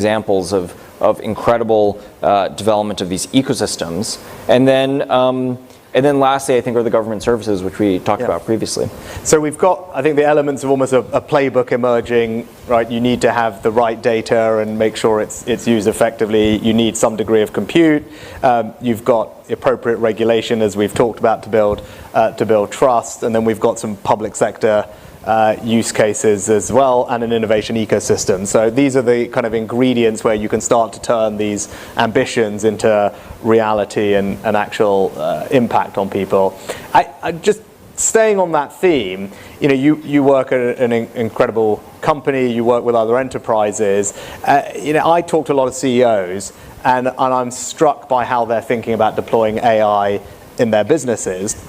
examples of incredible development of these ecosystems. And then lastly, I think, are the government services, which we talked about previously. So we've got, I think, the elements of almost a playbook emerging, right? You need to have the right data and make sure it's used effectively. You need some degree of compute. You've got appropriate regulation, as we've talked about, to build trust. And then we've got some public sector use cases as well, and an innovation ecosystem. So these are the kind of ingredients where you can start to turn these ambitions into reality and actual impact on people. I just staying on that theme, you work at an incredible company, you work with other enterprises. I talk to a lot of CEOs, and I'm struck by how they're thinking about deploying AI in their businesses,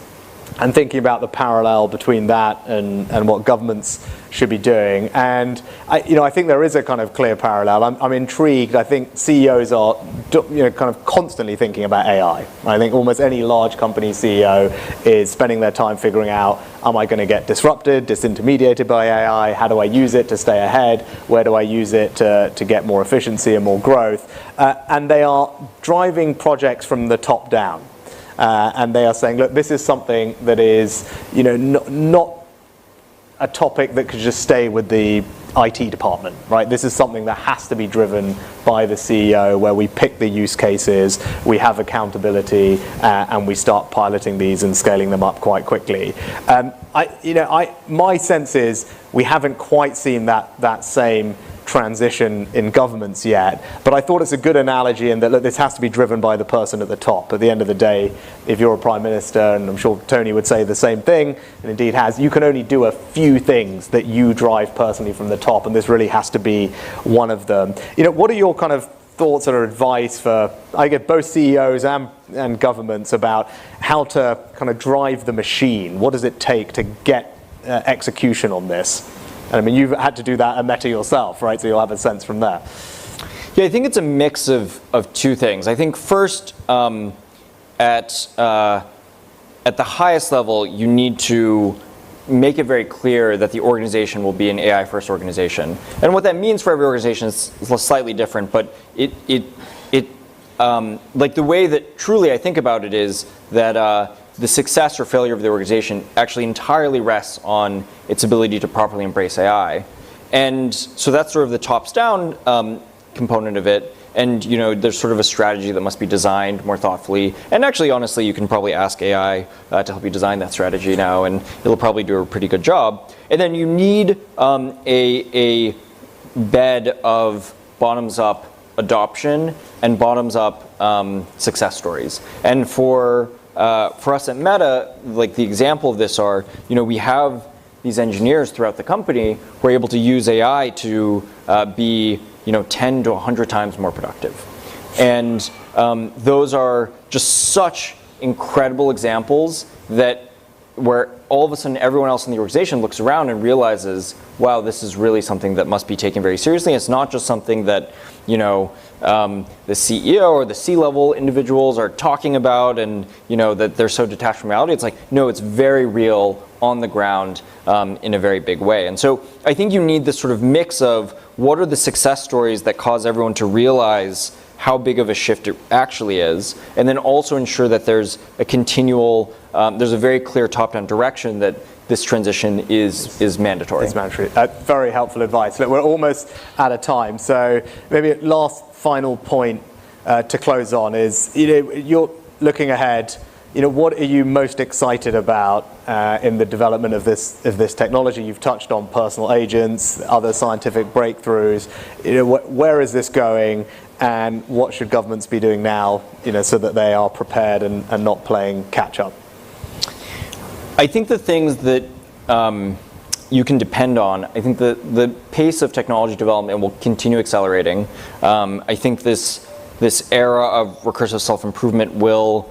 and thinking about the parallel between that and what governments should be doing. And I think there is a kind of clear parallel. I'm intrigued. I think CEOs are kind of constantly thinking about AI. I think almost any large company CEO is spending their time figuring out, am I going to get disrupted, disintermediated by AI? How do I use it to stay ahead? Where do I use it to get more efficiency and more growth? And they are driving projects from the top down. And they are saying, look, this is something that is, not a topic that could just stay with the IT department, right? This is something that has to be driven by the CEO, where we pick the use cases, we have accountability, and we start piloting these and scaling them up quite quickly. My sense is we haven't quite seen that same transition in governments yet, but I thought it's a good analogy in that, look, this has to be driven by the person at the top. At the end of the day, if you're a prime minister, and I'm sure Tony would say the same thing, and indeed has, you can only do a few things that you drive personally from the top, and this really has to be one of them. What are your kind of thoughts or advice for, I guess, both CEOs and governments about how to kind of drive the machine? What does it take to get execution on this? I mean, you've had to do that at Meta yourself, right? So you'll have a sense from there. Yeah, I think it's a mix of two things. I think first, at the highest level, you need to make it very clear that the organization will be an AI-first organization. And what that means for every organization is slightly different, but like the way that truly I think about it is that the success or failure of the organization actually entirely rests on its ability to properly embrace AI. And so that's sort of the tops-down component of it. And there's sort of a strategy that must be designed more thoughtfully. And actually, honestly, you can probably ask AI to help you design that strategy now, and it'll probably do a pretty good job. And then you need a bed of bottoms-up adoption and bottoms-up success stories. And for us at Meta, like the example of this are, we have these engineers throughout the company who are able to use AI to be 10 to 100 times more productive. And those are just such incredible examples where all of a sudden everyone else in the organization looks around and realizes, wow, this is really something that must be taken very seriously. It's not just something that the CEO or the C-level individuals are talking about, and that they're so detached from reality. It's like, no, it's very real on the ground in a very big way. And so I think you need this sort of mix of what are the success stories that cause everyone to realize how big of a shift it actually is, and then also ensure that there's a continual, there's a very clear top-down direction that this transition is mandatory. It's mandatory. Very helpful advice. Look, we're almost out of time, so maybe last final point to close on is, you're looking ahead. What are you most excited about in the development of this technology? You've touched on personal agents, other scientific breakthroughs. Where is this going, and what should governments be doing now, so that they are prepared and not playing catch up? I think the things that you can depend on, I think the pace of technology development will continue accelerating. I think this era of recursive self-improvement will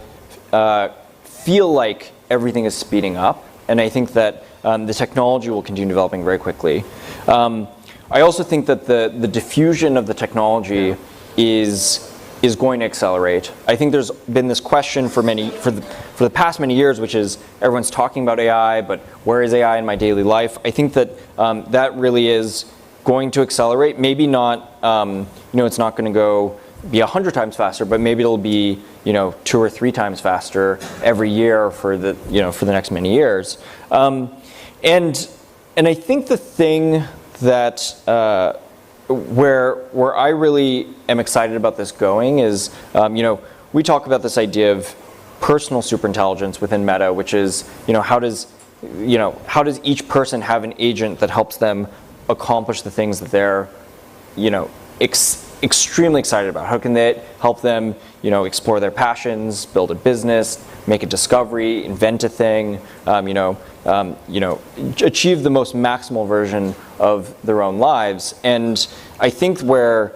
feel like everything is speeding up, and I think that the technology will continue developing very quickly. I also think that the diffusion of the technology is going to accelerate. I think there's been this question for the past many years, which is everyone's talking about AI, but where is AI in my daily life? I think that that really is going to accelerate. Maybe not, it's not going to be 100 times faster, but maybe it'll be 2 or 3 times faster every year for the next many years. And I think the thing that where I really am excited about this going is, we talk about this idea of personal superintelligence within Meta, which is, how does each person have an agent that helps them accomplish the things that they're, extremely excited about? How can they help them, explore their passions, build a business, make a discovery, invent a thing, achieve the most maximal version of their own lives? And I think where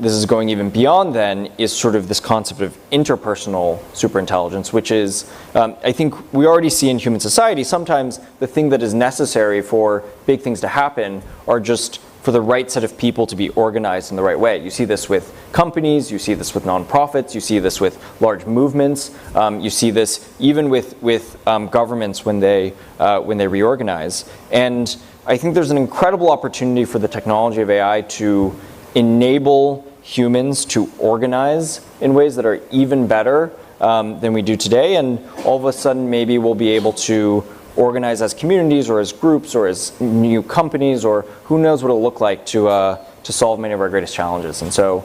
this is going even beyond then is sort of this concept of interpersonal superintelligence, which is, I think we already see in human society, sometimes the thing that is necessary for big things to happen are just for the right set of people to be organized in the right way. You see this with companies, you see this with nonprofits, you see this with large movements, you see this even with governments when they reorganize. And I think there's an incredible opportunity for the technology of AI to enable humans to organize in ways that are even better than we do today. And all of a sudden, maybe we'll be able to organize as communities or as groups or as new companies, or who knows what it'll look like to solve many of our greatest challenges. And so,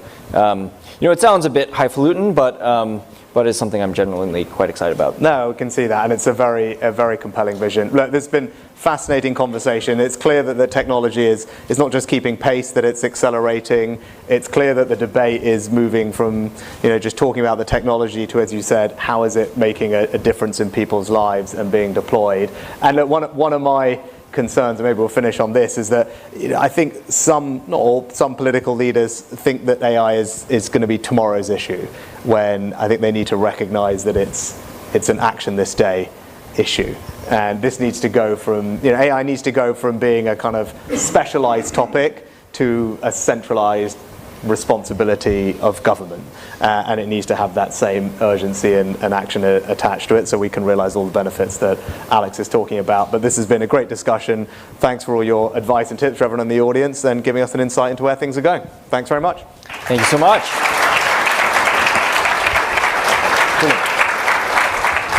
it sounds a bit highfalutin, but it's something I'm genuinely quite excited about. No, we can see that, and it's a very compelling vision. Look, there's been fascinating conversation. It's clear that the technology is not just keeping pace, that it's accelerating. It's clear that the debate is moving from just talking about the technology to, as you said, how is it making a difference in people's lives and being deployed. And look, one of my concerns, and maybe we'll finish on this, is that I think some political leaders think that AI is going to be tomorrow's issue, when I think they need to recognize that it's an action this day issue. And this needs to go from, AI needs to go from being a kind of specialized topic to a centralized responsibility of government. And it needs to have that same urgency and action attached to it, so we can realize all the benefits that Alex is talking about. But this has been a great discussion. Thanks for all your advice and tips for everyone in the audience, and giving us an insight into where things are going. Thanks very much. Thank you so much.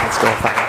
Let's go off that.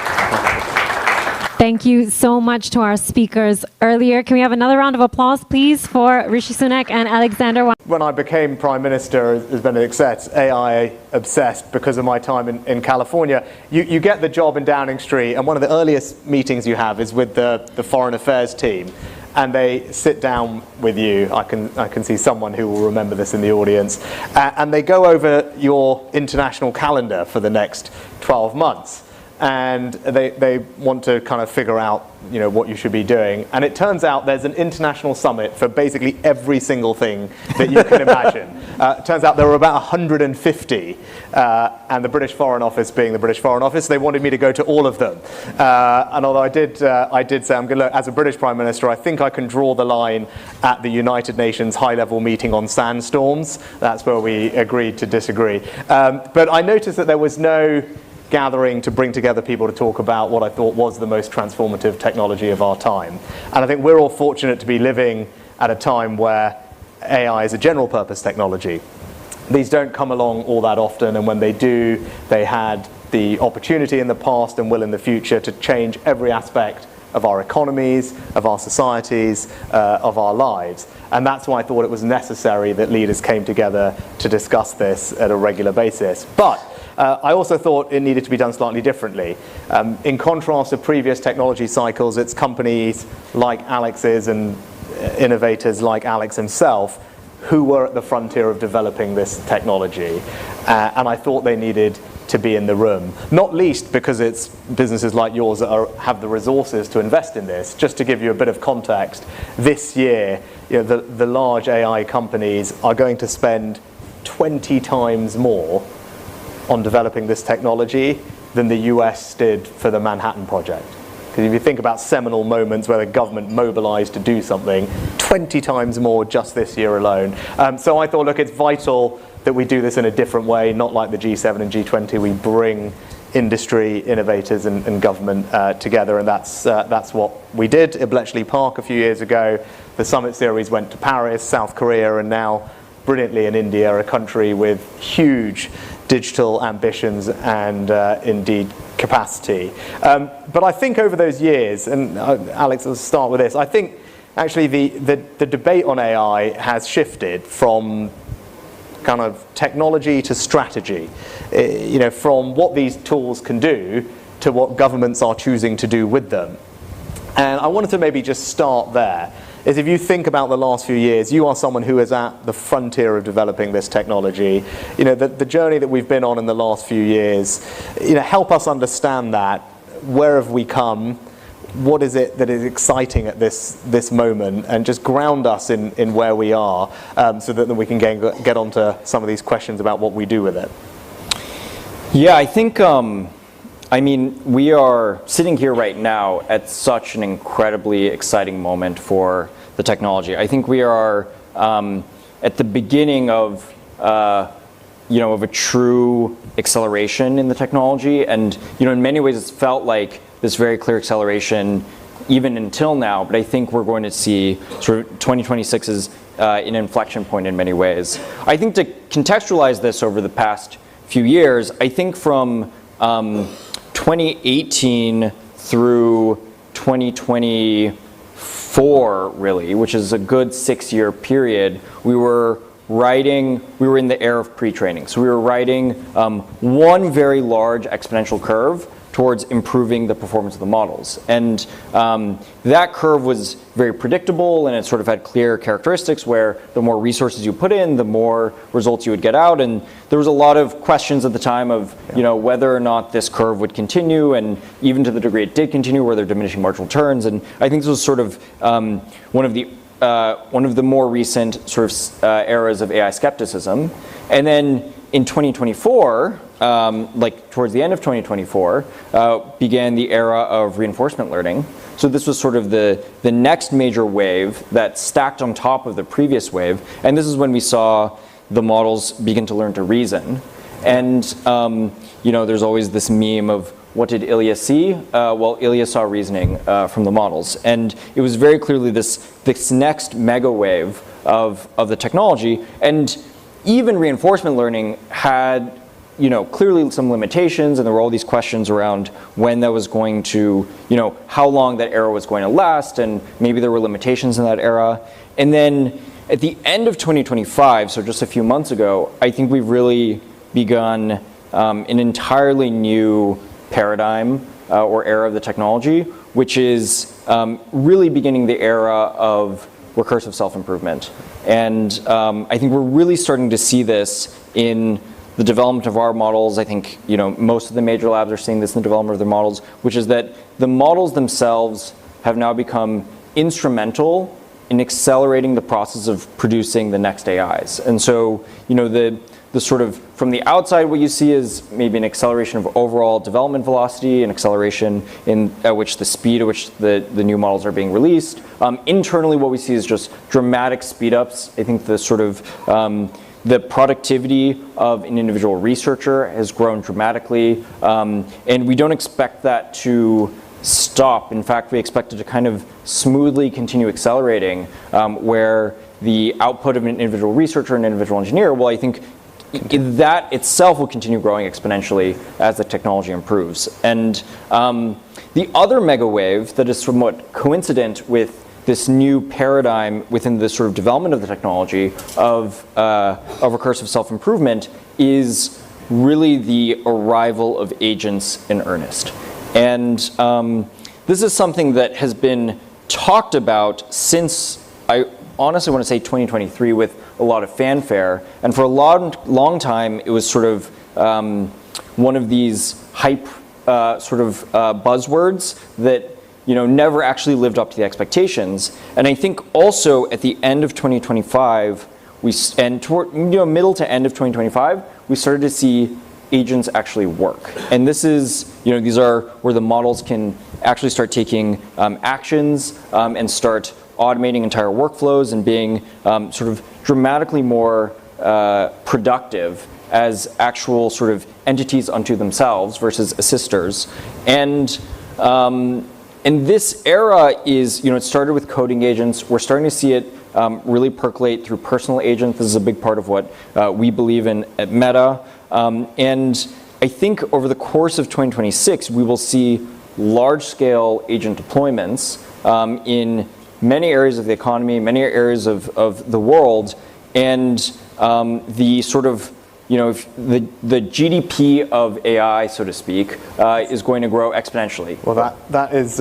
Thank you so much to our speakers earlier. Can we have another round of applause, please, for Rishi Sunak and Alexandr Wang? When I became Prime Minister, as Benedict said, AI obsessed because of my time in California. You get the job in Downing Street, and one of the earliest meetings you have is with the Foreign Affairs team. And they sit down with you. I can see someone who will remember this in the audience. And they go over your international calendar for the next 12 months. And they want to kind of figure out what you should be doing. And it turns out there's an international summit for basically every single thing that you can imagine. It turns out there were about 150, and the British Foreign Office, being the British Foreign Office, they wanted me to go to all of them. And although I did say, I'm going to, as a British Prime Minister, I think I can draw the line at the United Nations high-level meeting on sandstorms. That's where we agreed to disagree. But I noticed that there was no gathering to bring together people to talk about what I thought was the most transformative technology of our time. And I think we're all fortunate to be living at a time where AI is a general purpose technology. These don't come along all that often, and when they do, they had the opportunity in the past and will in the future to change every aspect of our economies, of our societies, of our lives. And that's why I thought it was necessary that leaders came together to discuss this at a regular basis. But I also thought it needed to be done slightly differently. In contrast to previous technology cycles, it's companies like Alex's and innovators like Alex himself who were at the frontier of developing this technology. And I thought they needed to be in the room, not least because it's businesses like yours that have the resources to invest in this. Just to give you a bit of context, this year, the large AI companies are going to spend 20 times more on developing this technology than the US did for the Manhattan Project. Because if you think about seminal moments where the government mobilized to do something, 20 times more just this year alone. So I thought, look, it's vital that we do this in a different way, not like the G7 and G20. We bring industry, innovators, and government together, and that's what we did at Bletchley Park a few years ago. The summit series went to Paris, South Korea, and now brilliantly in India, a country with huge digital ambitions and indeed capacity. But I think over those years, and Alex, let's start with this, I think actually the debate on AI has shifted from kind of technology to strategy, from what these tools can do to what governments are choosing to do with them. And I wanted to maybe just start there. Is if you think about the last few years, you are someone who is at the frontier of developing this technology. The journey that we've been on in the last few years, help us understand that. Where have we come? What is it that is exciting at this moment? And just ground us in where we are so that then we can get onto some of these questions about what we do with it. Yeah, I think, we are sitting here right now at such an incredibly exciting moment for the technology. I think we are at the beginning of a true acceleration in the technology, and in many ways it's felt like this very clear acceleration even until now. But I think we're going to see sort of 2026 is an inflection point in many ways. I think to contextualize this over the past few years, I think from 2018 through 2024, really, which is a good 6-year period, we were in the era of pre-training. So we were riding one very large exponential curve towards improving the performance of the models. And that curve was very predictable, and it sort of had clear characteristics where the more resources you put in, the more results you would get out. And there was a lot of questions at the time of whether or not this curve would continue, and even to the degree it did continue, were there diminishing marginal returns. And I think this was sort of one of the more recent sort of eras of AI skepticism. And then in 2024, towards the end of 2024, began the era of reinforcement learning. So this was sort of the next major wave that stacked on top of the previous wave. And this is when we saw the models begin to learn to reason. And there's always this meme of, what did Ilya see? Well, Ilya saw reasoning from the models. And it was very clearly this next mega wave of the technology. And even reinforcement learning had clearly some limitations, and there were all these questions around when that was going to, how long that era was going to last, and maybe there were limitations in that era. And then at the end of 2025, so just a few months ago, I think we've really begun an entirely new paradigm or era of the technology, which is really beginning the era of recursive self-improvement. And I think we're really starting to see this in the development of our models. I think most of the major labs are seeing this in the development of their models, which is that the models themselves have now become instrumental in accelerating the process of producing the next AIs. And so the sort of, from the outside, what you see is maybe an acceleration of overall development velocity, an acceleration at which the speed at which the new models are being released. Internally, what we see is just dramatic speed ups. I think the sort of the productivity of an individual researcher has grown dramatically, and we don't expect that to stop. In fact, we expect it to kind of smoothly continue accelerating, where the output of an individual researcher and individual engineer, well, I think that itself will continue growing exponentially as the technology improves. And the other mega wave that is somewhat coincident with this new paradigm within the sort of development of the technology of recursive self-improvement is really the arrival of agents in earnest. And this is something that has been talked about since, I honestly want to say 2023, with a lot of fanfare. And for a long time, it was sort of one of these hype buzzwords that never actually lived up to the expectations. And I think also at the end of 2025, middle to end of 2025, we started to see agents actually work. And this is, these are where the models can actually start taking actions and start automating entire workflows and being sort of dramatically more productive as actual sort of entities unto themselves versus assisters. And And this era is, it started with coding agents. We're starting to see it really percolate through personal agents. This is a big part of what we believe in at Meta. And I think over the course of 2026, we will see large-scale agent deployments in many areas of the economy, many areas of the world, and the sort of, the GDP of AI, so to speak, is going to grow exponentially. Well, that is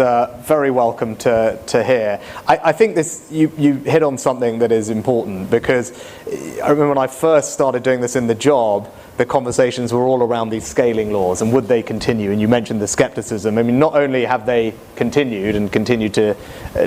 very welcome to hear. I think this you hit on something that is important, because I remember when I first started doing this in the job, the conversations were all around these scaling laws and would they continue? And you mentioned the skepticism. I mean, not only have they continued and continue to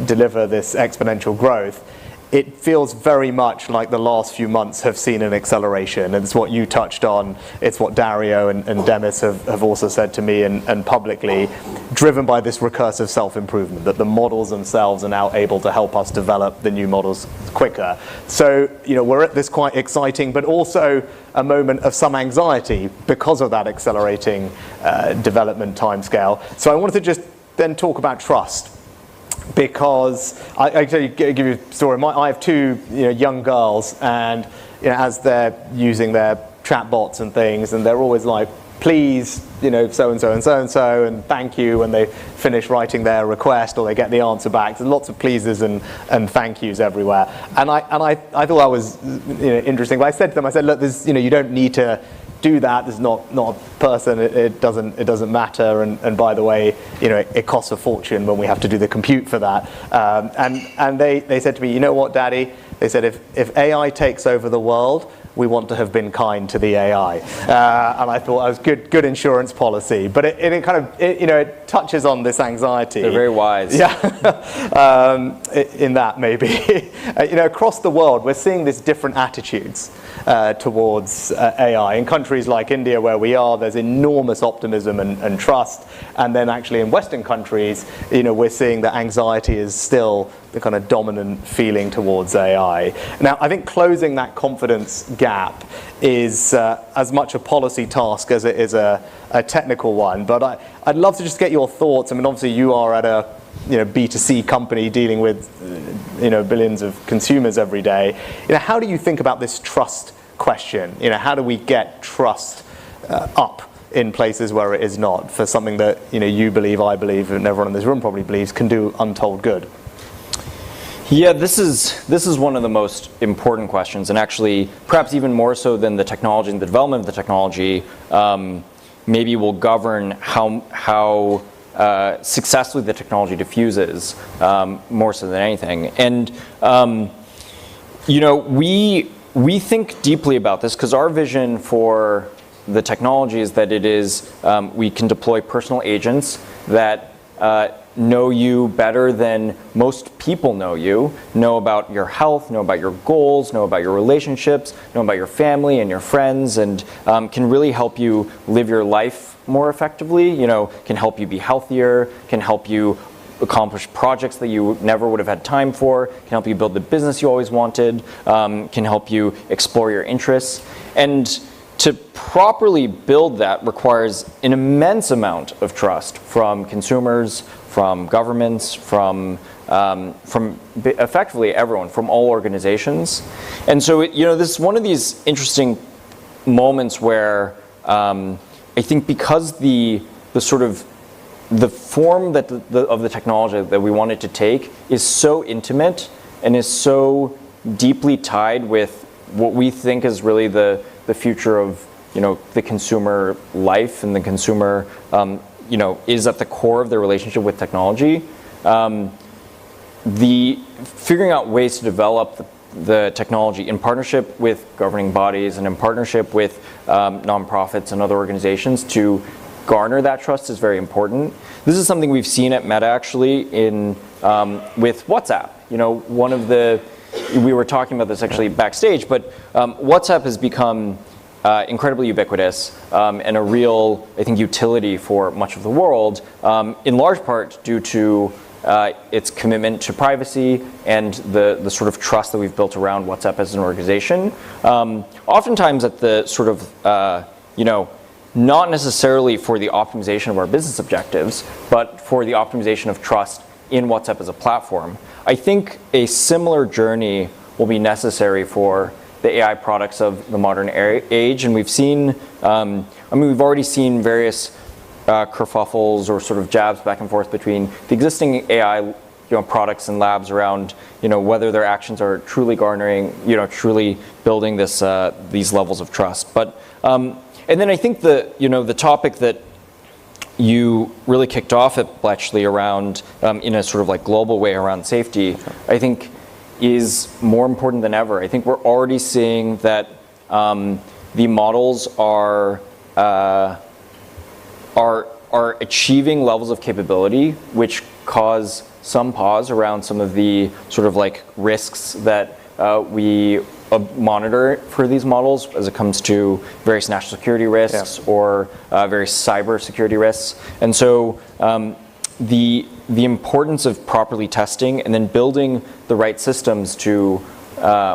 deliver this exponential growth, it feels very much like the last few months have seen an acceleration. And it's what you touched on. It's what Dario and Demis have also said to me and publicly, driven by this recursive self-improvement, that the models themselves are now able to help us develop the new models quicker. So, we're at this quite exciting, but also a moment of some anxiety because of that accelerating development timescale. So I wanted to just then talk about trust. Because I give you a story. I have two young girls, and as they're using their chatbots and things, and they're always like, please, so and so and so and so, and thank you when they finish writing their request or they get the answer back. There's lots of pleases and thank yous everywhere. And I thought that was interesting. But I said to them, look, there's you don't need to do that. There's not a person. It doesn't matter. And by the way, it costs a fortune when we have to do the compute for that. And they said to me, you know what, Daddy? They said, if AI takes over the world, we want to have been kind to the AI. And I thought that was good insurance policy. But it kind of it touches on this anxiety. They're very wise. Yeah. In that maybe across the world we're seeing these different attitudes towards AI. In countries like India, where we are, there's enormous optimism and trust. And then actually in Western countries, we're seeing that anxiety is still the kind of dominant feeling towards AI. Now, I think closing that confidence gap is as much a policy task as it is a technical one. But I'd love to just get your thoughts. I mean, obviously you are at a B2C company dealing with billions of consumers every day. How do you think about this trust question? How do we get trust up in places where it is not, for something that you believe, I believe, and everyone in this room probably believes can do untold good? Yeah, this is one of the most important questions, and actually perhaps even more so than the technology and the development of the technology, maybe will govern how successfully the technology diffuses, more so than anything. And we think deeply about this, because our vision for the technology is that it is we can deploy personal agents that know you better than most people know you, know about your health, know about your goals, know about your relationships, know about your family and your friends, and can really help you live your life more effectively, can help you be healthier, can help you accomplish projects that you never would have had time for, can help you build the business you always wanted, can help you explore your interests. And to properly build that requires an immense amount of trust from consumers, from governments, from effectively everyone, from all organizations. And so, this is one of these interesting moments where I think because the sort of the form that of the technology that we want it to take is so intimate and is so deeply tied with what we think is really the future of the consumer life, and the consumer is at the core of their relationship with technology. The figuring out ways to develop the technology in partnership with governing bodies and in partnership with nonprofits and other organizations to garner that trust is very important. This is something we've seen at Meta actually with WhatsApp. One of we were talking about this actually backstage, but WhatsApp has become incredibly ubiquitous and a real, I think, utility for much of the world, in large part due to its commitment to privacy and the sort of trust that we've built around WhatsApp as an organization. Oftentimes at the sort of, not necessarily for the optimization of our business objectives, but for the optimization of trust in WhatsApp as a platform. I think a similar journey will be necessary for the AI products of the modern age, and we've seen, we've already seen various kerfuffles or sort of jabs back and forth between the existing AI products and labs around whether their actions are truly garnering, truly building this these levels of trust. But and then I think the topic that you really kicked off at Bletchley around in a sort of like global way around safety, I think is more important than ever. I think we're already seeing that the models are achieving levels of capability which cause some pause around some of the sort of like risks that we monitor for these models as it comes to various national security risks or various cyber security risks. And so the importance of properly testing and then building the right systems to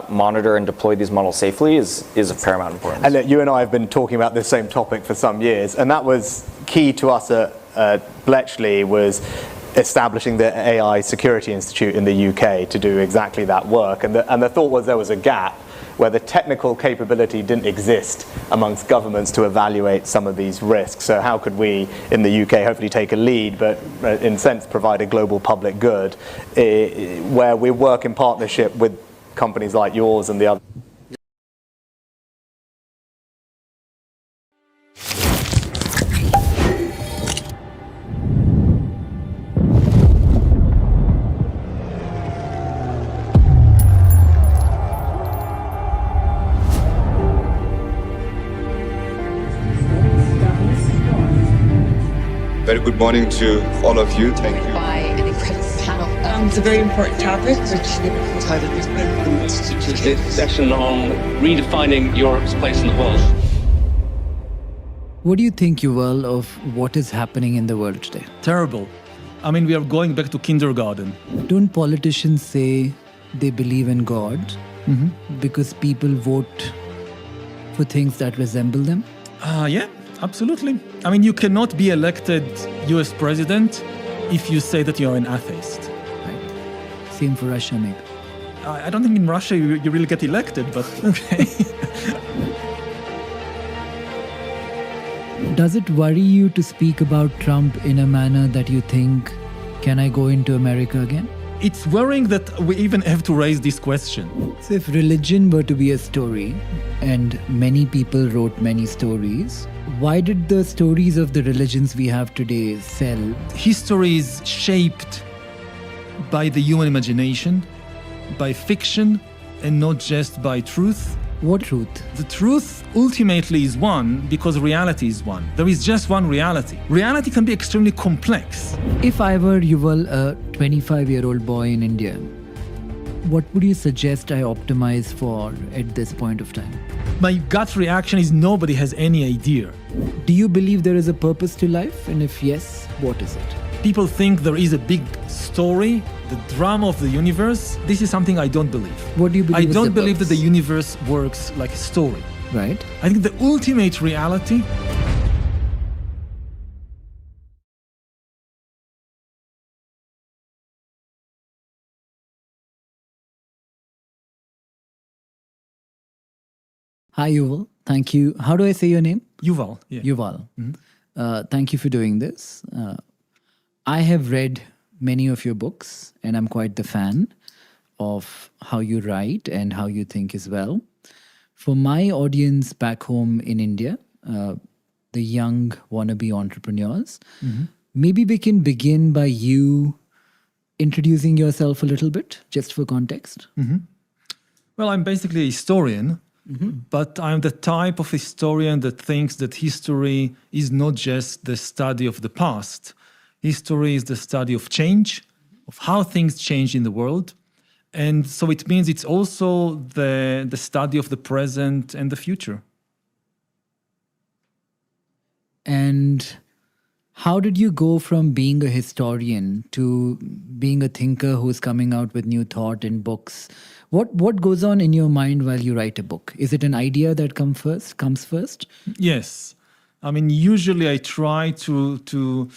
monitor and deploy these models safely is of paramount importance. And you and I have been talking about this same topic for some years, and that was key to us at Bletchley, was establishing the AI Security Institute in the UK to do exactly that work. And the thought was there was a gap where the technical capability didn't exist amongst governments to evaluate some of these risks. So how could we in the UK hopefully take a lead, but in a sense provide a global public good, where we work in partnership with companies like yours and the other. Very good morning to all of you. Thank you. By an incredible panel. It's a very important topic, which this session on redefining Europe's place in the world. What do you think, Yuval, of what is happening in the world today? Terrible. I mean, we are going back to kindergarten. Don't politicians say they believe in God because people vote for things that resemble them? Yeah, absolutely. I mean, you cannot be elected US president if you say that you're an atheist. Right. Same for Russia, maybe. I don't think in Russia you really get elected, but okay. Does it worry you to speak about Trump in a manner that you think, can I go into America again? It's worrying that we even have to raise this question. So if religion were to be a story, and many people wrote many stories, why did the stories of the religions we have today sell? History is shaped by the human imagination, by fiction, and not just by truth. What truth? The truth ultimately is one because reality is one. There is just one reality. Reality can be extremely complex. If I were Yuval, a 25-year-old boy in India, what would you suggest I optimize for at this point of time? My gut reaction is nobody has any idea. Do you believe there is a purpose to life? And if yes, what is it? People think there is a big story, the drama of the universe. This is something I don't believe. What do you believe? I don't believe that the universe works like a story. Right. I think the ultimate reality Hi, Yuval. Thank you. How do I say your name? Yuval. Yeah. Yuval. Thank you for doing this. I have read many of your books, and I'm quite the fan of how you write and how you think as well. For my audience back home in India, the young wannabe entrepreneurs, maybe we can begin by you introducing yourself a little bit, just for context. Well, I'm basically a historian, but I'm the type of historian that thinks that history is not just the study of the past. History is the study of change, of how things change in the world. And so it means it's also the study of the present and the future. And how did you go from being a historian to being a thinker who's coming out with new thought in books? What goes on in your mind while you write a book? Is it an idea that comes first? Yes. I mean, usually I try to